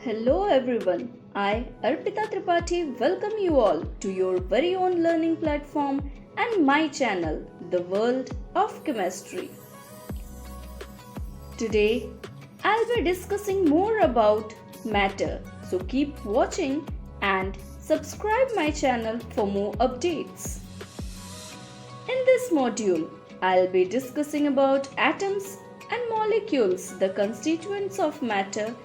Hello everyone. I, Arpita Tripathi, welcome you all to your very own learning platform and my channel, The World of Chemistry. Today, I'll be discussing more about matter. So keep watching and subscribe my channel for more updates. In this module, I'll be discussing about atoms and molecules, the constituents of matter,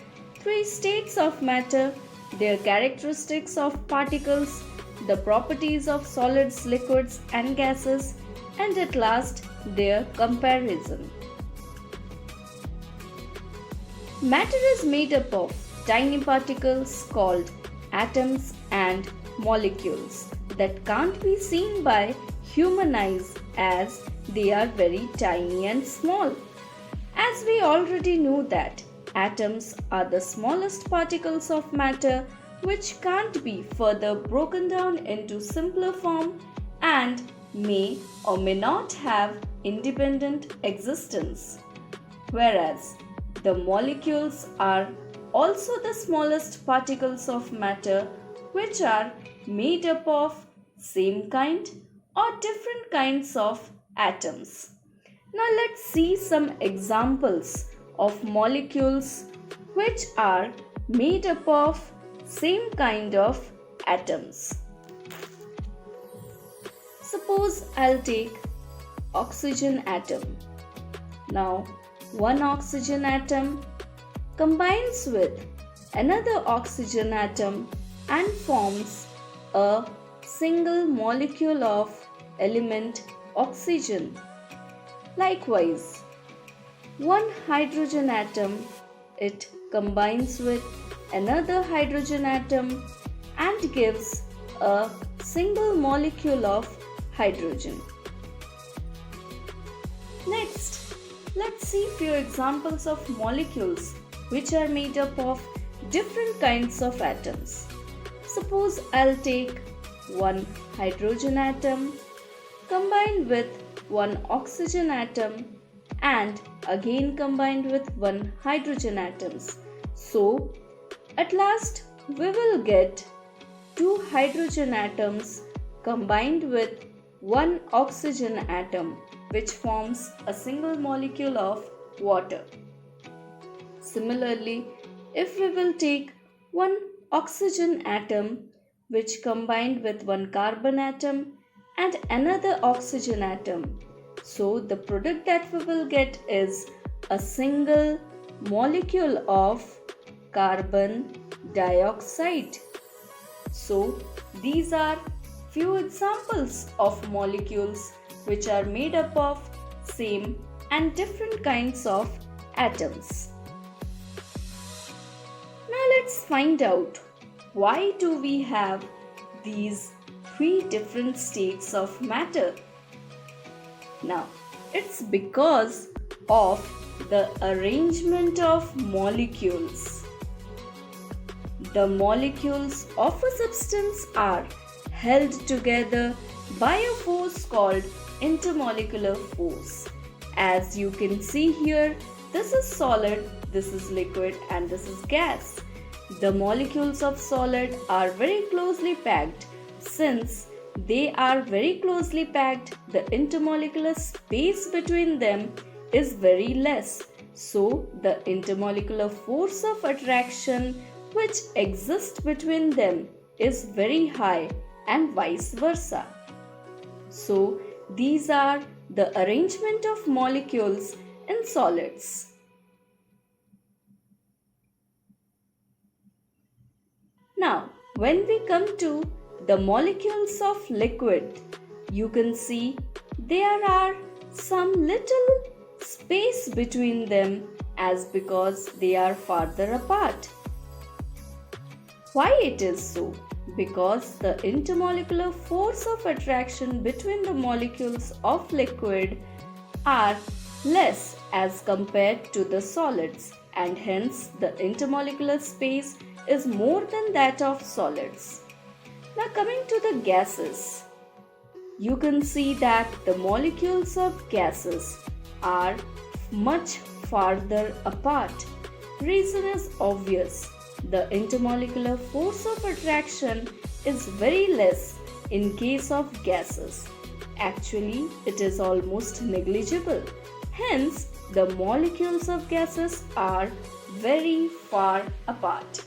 three states of matter, their characteristics of particles, the properties of solids, liquids, and gases, and at last, their comparison. Matter is made up of tiny particles called atoms and molecules that can't be seen by human eyes as they are very tiny and small. As we already know that atoms are the smallest particles of matter which can't be further broken down into simpler form and may or may not have independent existence. Whereas the molecules are also the smallest particles of matter which are made up of same kind or different kinds of atoms. Now let's see some examples of molecules which are made up of same kind of atoms. Suppose I'll take oxygen atom. Now one oxygen atom combines with another oxygen atom and forms a single molecule of element oxygen. Likewise, one hydrogen atom, it combines with another hydrogen atom and gives a single molecule of hydrogen. Next, let's see few examples of molecules which are made up of different kinds of atoms. Suppose I'll take one hydrogen atom combined with one oxygen atom and again combined with one hydrogen atoms. So, at last we will get two hydrogen atoms combined with one oxygen atom which forms a single molecule of water. Similarly, if we will take one oxygen atom which combined with one carbon atom and another oxygen atom, so the product that we will get is a single molecule of carbon dioxide. So these are few examples of molecules which are made up of same and different kinds of atoms. Now let's find out why do we have these three different states of matter. Now, it's because of the arrangement of molecules. The molecules of a substance are held together by a force called intermolecular force. As you can see here, this is solid, this is liquid, and this is gas. The molecules of solid are very closely packed. Since they are very closely packed, the intermolecular space between them is very less. So, the intermolecular force of attraction which exists between them is very high and vice versa. So, these are the arrangement of molecules in solids. Now, when we come to the molecules of liquid, you can see there are some little space between them as because they are farther apart. Why it is so? Because the intermolecular force of attraction between the molecules of liquid are less as compared to the solids, and hence the intermolecular space is more than that of solids. Now coming to the gases, you can see that the molecules of gases are much farther apart. Reason is obvious. the intermolecular force of attraction is very less in case of gases. Actually, it is almost negligible. Hence, the molecules of gases are very far apart.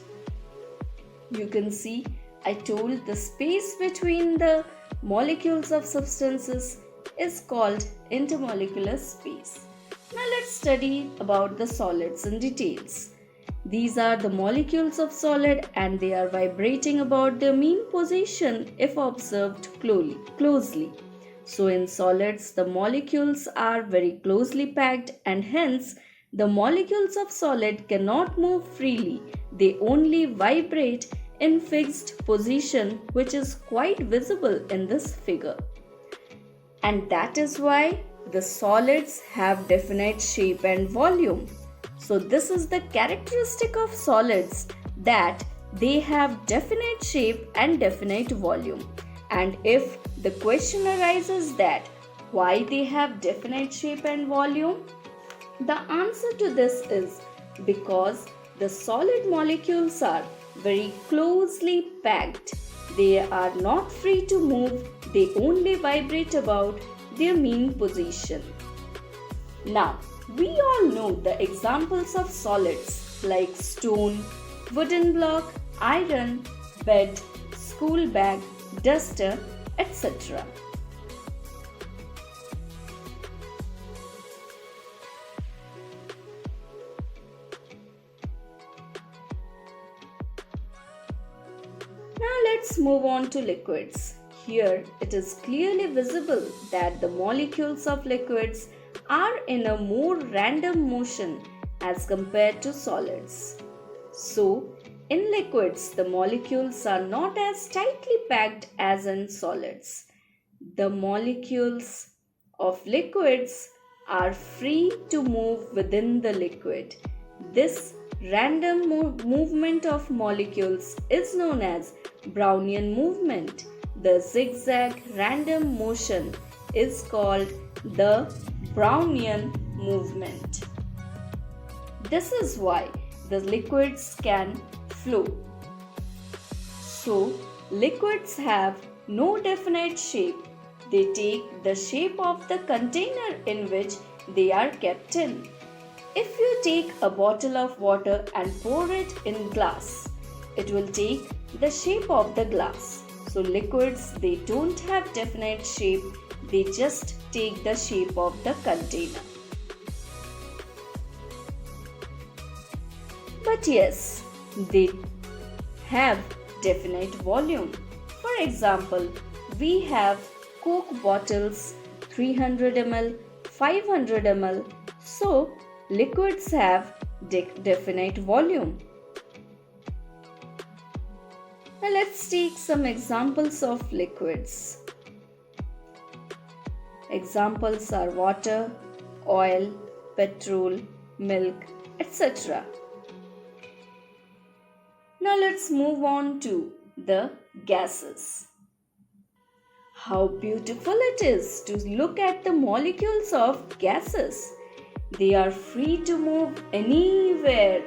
You can see I told the space between the molecules of substances is called intermolecular space. Now let's study about the solids in details. These are the molecules of solid and they are vibrating about their mean position if observed closely. So in solids, the molecules are very closely packed and hence the molecules of solid cannot move freely. They only vibrate in fixed position, which is quite visible in this figure. And that is why the solids have definite shape and volume. So this is the characteristic of solids, that they have definite shape and definite volume. And if the question arises that why they have definite shape and volume, the answer to this is because the solid molecules are very closely packed. They are not free to move, they only vibrate about their mean position. Now, we all know the examples of solids like stone, wooden block, iron, bed, school bag, duster, etc. Now let's move on to liquids. Here it is clearly visible that the molecules of liquids are in a more random motion as compared to solids. So, in liquids, the molecules are not as tightly packed as in solids. The molecules of liquids are free to move within the liquid. This random movement of molecules is known as Brownian movement. The zigzag random motion is called the Brownian movement. This is why the liquids can flow. So, liquids have no definite shape. They take the shape of the container in which they are kept in. If you take a bottle of water and pour it in glass, it will take the shape of the glass. So liquids, they don't have definite shape, they just take the shape of the container. But yes, they have definite volume. For example, we have Coke bottles 300 ml, 500 ml. So liquids have definite volume. Now let's take some examples of liquids. Examples are water, oil, petrol, milk, etc. Now let's move on to the gases. How beautiful it is to look at the molecules of gases. They are free to move anywhere.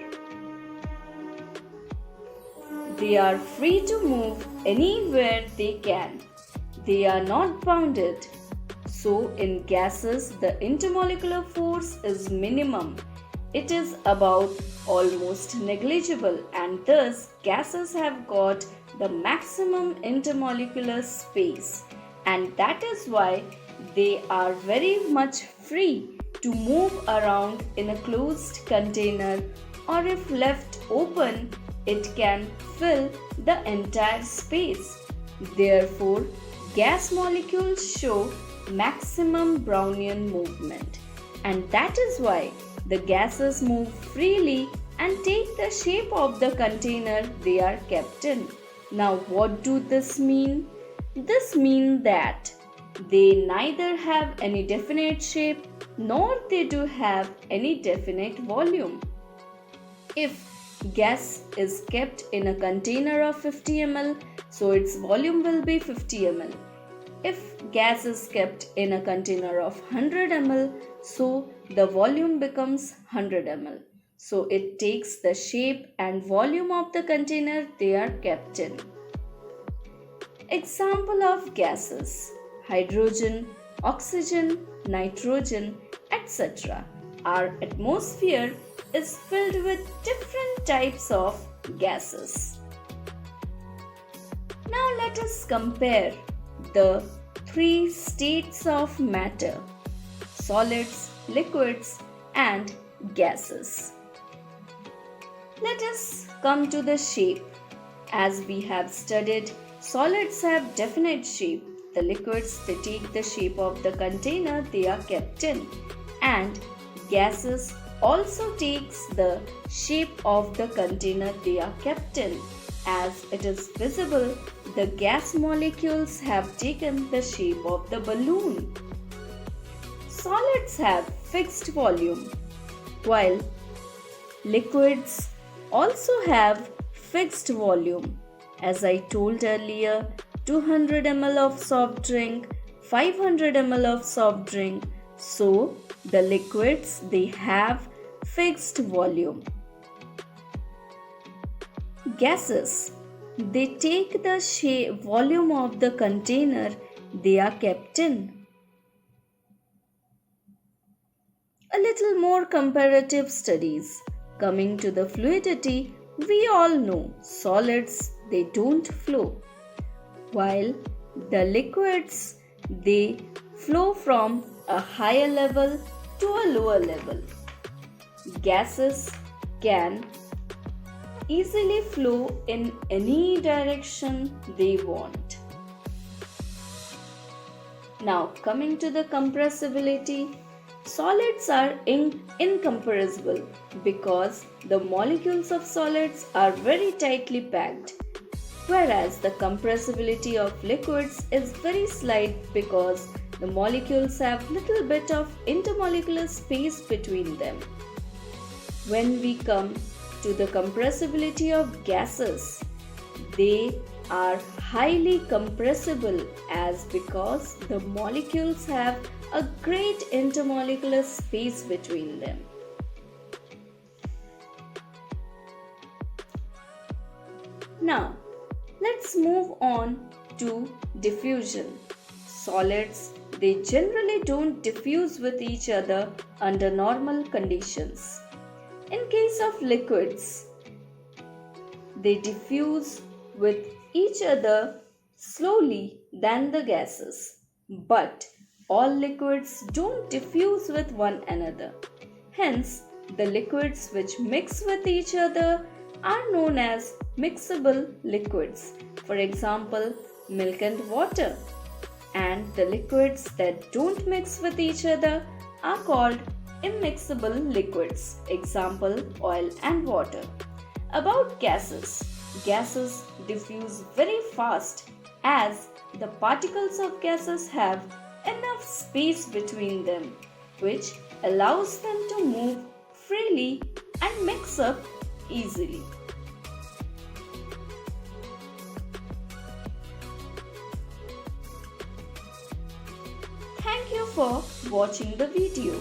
They are free to move anywhere they can. They are not bounded. So in gases, the intermolecular force is minimum. It is about almost negligible, and thus gases have got the maximum intermolecular space, and that is why they are very much free to move around in a closed container, or if left open, it can fill the entire space. Therefore, gas molecules show maximum Brownian movement, and that is why the gases move freely and take the shape of the container they are kept in. Now, what do this mean? This means that they neither have any definite shape nor they do have any definite volume. If gas is kept in a container of 50 ml, so its volume will be 50 ml. If gas is kept in a container of 100 ml, so the volume becomes 100 ml. so it takes the shape and volume of the container they are kept in. Example of gases: hydrogen, oxygen, nitrogen, etc. Our atmosphere is filled with different types of gases. Now let us compare the three states of matter: solids, liquids, and gases. Let us come to the shape. As we have studied, solids have definite shape. The liquids, they take the shape of the container they are kept in, and gases also takes the shape of the container they are kept in. As it is visible, the gas molecules have taken the shape of the balloon. Solids have fixed volume, while liquids also have fixed volume. As I told earlier, 200 ml of soft drink, 500 ml of soft drink. So the liquids, they have fixed volume. Gases, they take the volume of the container they are kept in. A little more comparative studies. Coming to the fluidity, we all know solids, they don't flow, while the liquids, they flow from a higher level to a lower level. Gases can easily flow in any direction they want. Now coming to the compressibility, solids are incompressible because the molecules of solids are very tightly packed, whereas the compressibility of liquids is very slight because the molecules have little bit of intermolecular space between them. When we come to the compressibility of gases, they are highly compressible as because the molecules have a great intermolecular space between them. Now, let's move on to diffusion. Solids, they generally don't diffuse with each other under normal conditions. In case of liquids, they diffuse with each other slowly than the gases. But all liquids don't diffuse with one another. Hence, the liquids which mix with each other are known as mixable liquids. For example, milk and water. And the liquids that don't mix with each other are called immiscible liquids. Example, oil and water. About gases. Gases diffuse very fast as the particles of gases have enough space between them, which allows them to move freely and mix up easily. Thank you for watching the video.